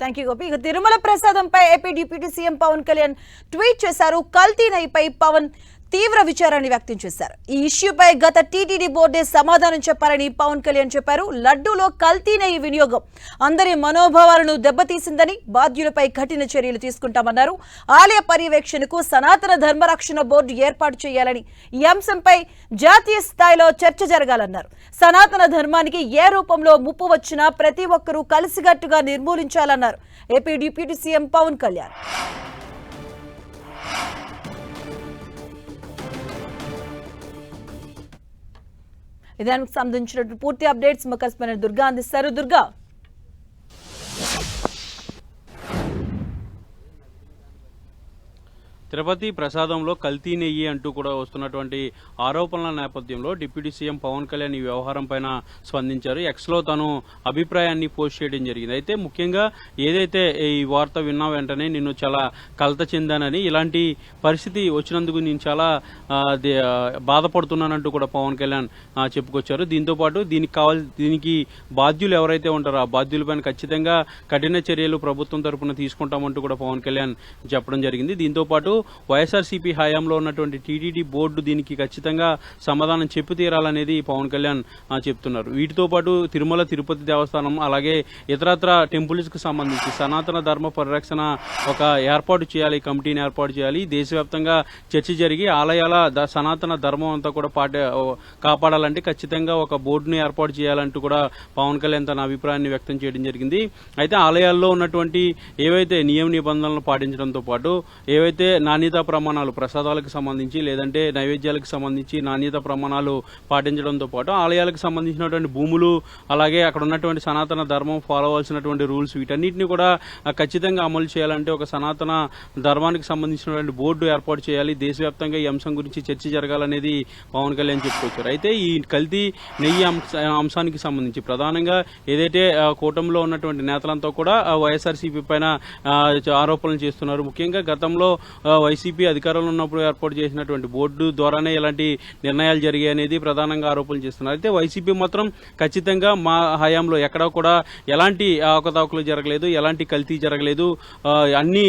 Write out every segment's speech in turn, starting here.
Thank you Gopi. ఇక తిరుమల ప్రసాదంపై AP deputy CM Pawan Kalyan tweet చేశారు. కల్తీ నెయ్యిపై పవన్ తీవ్ర విచారాన్ని వ్యక్తం చేశారు. ఈ ఇష్యూపై గత టీటీడీ బోర్డే సమాధానం చెప్పారని పవన్ కళ్యాణ్ చెప్పారు. లడ్డూలో కల్తీ నెయ్యి వినియోగం అందరి మనోభావాలను దెబ్బతీసిందని, బాధ్యులపై కఠిన చర్యలు తీసుకుంటామన్నారు. ఆలయ పర్యవేక్షణకు సనాతన ధర్మరక్షణ బోర్డు ఏర్పాటు చేయాలని, ఈ అంశంపై జాతీయ స్థాయిలో చర్చ జరగాలన్నారు. సనాతన ధర్మానికి ఏ రూపంలో ముప్పు వచ్చినా ప్రతి ఒక్కరూ కలిసికట్టుగా నిర్మూలించాలన్నారు AP deputy CM Pawan Kalyan. దానికి సంబంధించిన పూర్తి అప్డేట్స్ మా కరెస్పాండెంట్ దుర్గా అందిస్తారు. దుర్గా, తిరుపతి ప్రసాదంలో కల్తీ నెయ్యి అంటూ కూడా వస్తున్నటువంటి ఆరోపణల నేపథ్యంలో డిప్యూటీ సీఎం పవన్ కళ్యాణ్ ఈ వ్యవహారం పైన స్పందించారు. ఎక్స్లో తను అభిప్రాయాన్ని పోస్ట్ చేయడం జరిగింది. అయితే ముఖ్యంగా ఏదైతే ఈ వార్త విన్నా వెంటనే నేను చాలా కలత చెందానని, ఇలాంటి పరిస్థితి వచ్చినందుకు నేను చాలా బాధపడుతున్నానంటూ కూడా పవన్ కళ్యాణ్ చెప్పుకొచ్చారు. దీంతోపాటు దీనికి బాధ్యులు ఎవరైతే ఉంటారో ఆ బాధ్యులపైన ఖచ్చితంగా కఠిన చర్యలు ప్రభుత్వం తరఫున తీసుకుంటామంటూ కూడా పవన్ కళ్యాణ్ చెప్పడం జరిగింది. దీంతోపాటు వైఎస్ఆర్సీపీ హయాంలో ఉన్నటువంటి టీటీడీ బోర్డు దీనికి ఖచ్చితంగా సమాధానం చెప్పి తీరాలనేది పవన్ కళ్యాణ్ చెప్తున్నారు. వీటితో పాటు తిరుమల తిరుపతి దేవస్థానం అలాగే ఇతరత్ర టెంపుల్స్ కు సంబంధించి సనాతన ధర్మ పరిరక్షణ ఒక ఏర్పాటు చేయాలి, కమిటీని ఏర్పాటు చేయాలి. దేశవ్యాప్తంగా చర్చ జరిగి ఆలయాల సనాతన ధర్మం అంతా కూడా కాపాడాలంటే ఖచ్చితంగా ఒక బోర్డును ఏర్పాటు చేయాలంటూ కూడా పవన్ కళ్యాణ్ తన అభిప్రాయాన్ని వ్యక్తం చేయడం జరిగింది. అయితే ఆలయాల్లో ఉన్నటువంటి ఏవైతే నియమ నిబంధనలను పాటించడంతో పాటు ఏవైతే నాణ్యతా ప్రమాణాలు ప్రసాదాలకు సంబంధించి లేదంటే నైవేద్యాలకు సంబంధించి నాణ్యతా ప్రమాణాలు పాటించడంతో పాటు ఆలయాలకు సంబంధించినటువంటి భూములు అలాగే అక్కడ ఉన్నటువంటి సనాతన ధర్మం ఫాలో అవ్వాల్సినటువంటి రూల్స్ వీటన్నిటిని కూడా ఖచ్చితంగా అమలు చేయాలంటే ఒక సనాతన ధర్మానికి సంబంధించినటువంటి బోర్డు ఏర్పాటు చేయాలి. దేశవ్యాప్తంగా ఈ అంశం గురించి చర్చ జరగాలనేది పవన్ కళ్యాణ్ చెప్పుకొచ్చారు. అయితే ఈ కల్తీ నెయ్యి అంశానికి సంబంధించి ప్రధానంగా ఏదైతే కూటమిలో ఉన్నటువంటి నేతలంతా కూడా వైఎస్ఆర్సీపీ పైన ఆరోపణలు చేస్తున్నారు. ముఖ్యంగా గతంలో వైసీపీ అధికారంలో ఉన్నప్పుడు ఏర్పాటు చేసినటువంటి బోర్డు ద్వారానే ఇలాంటి నిర్ణయాలు జరిగాయి అనేది ప్రధానంగా ఆరోపణలు చేస్తున్నారు. అయితే వైసీపీ మాత్రం ఖచ్చితంగా మా హయాంలో ఎక్కడా కూడా ఎలాంటి అవకతవకలు జరగలేదు, ఎలాంటి కల్తీ జరగలేదు, అన్ని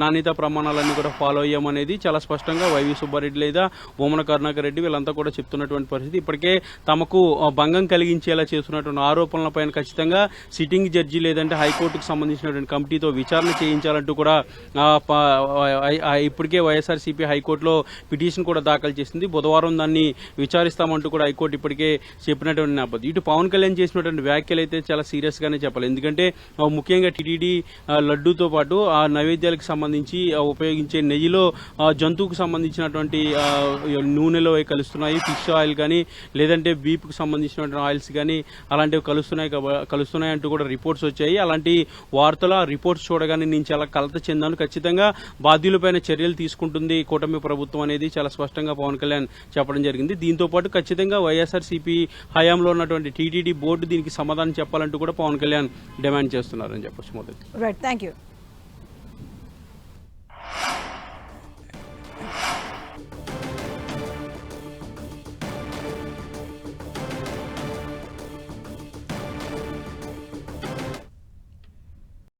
నాణ్యతా ప్రమాణాలన్నీ కూడా ఫాలో అయ్యామనేది చాలా స్పష్టంగా వైవి సుబ్బారెడ్డి లేదా ఓమన కరుణాకర్ రెడ్డి వీళ్ళంతా కూడా చెప్తున్నటువంటి పరిస్థితి. ఇప్పటికే తమకు భంగం కలిగించేలా చేస్తున్నటువంటి ఆరోపణలపైన ఖచ్చితంగా సిట్టింగ్ జడ్జి లేదంటే హైకోర్టుకు సంబంధించినటువంటి కమిటీతో విచారణ చేయించాలంటూ కూడా ఇప్పటికే వైఎస్ఆర్సీపీ హైకోర్టులో పిటిషన్ కూడా దాఖలు చేసింది. బుధవారం దాన్ని విచారిస్తామంటూ కూడా హైకోర్టు ఇప్పటికే చెప్పినటువంటి నేపథ్యం. ఇటు పవన్ కళ్యాణ్ చేసినటువంటి వ్యాఖ్యలు అయితే చాలా సీరియస్ గానే చెప్పాలి. ఎందుకంటే ముఖ్యంగా టీటీడీ లడ్డూతో పాటు ఆ నైవేద్యాలకు సంబంధించి ఉపయోగించే నెయ్యిలో జంతువుకు సంబంధించినటువంటి నూనెలో కలుస్తున్నాయి, ఫిష్ ఆయిల్ కానీ లేదంటే బీఫ్కు సంబంధించినటువంటి ఆయిల్స్ కానీ అలాంటివి కలుస్తున్నాయి అంటూ కూడా రిపోర్ట్స్ వచ్చాయి. అలాంటి వార్తలు ఆ రిపోర్ట్స్ చూడగానే నేను చాలా కలత చెందాను. ఖచ్చితంగా బాధ్యులపైన చర్యలు తీసుకుంటుంది కూటమి ప్రభుత్వం అనేది చాలా స్పష్టంగా పవన్ కళ్యాణ్ చెప్పడం జరిగింది. దీంతో పాటు ఖచ్చితంగా వైఎస్ఆర్సీపీ హయాంలో ఉన్నటువంటి టీటీడీ బోర్డు దీనికి సమాధానం చెప్పాలంటూ కూడా పవన్ కళ్యాణ్ డిమాండ్ చేస్తున్నారని చెప్పొచ్చు. Right, thank you.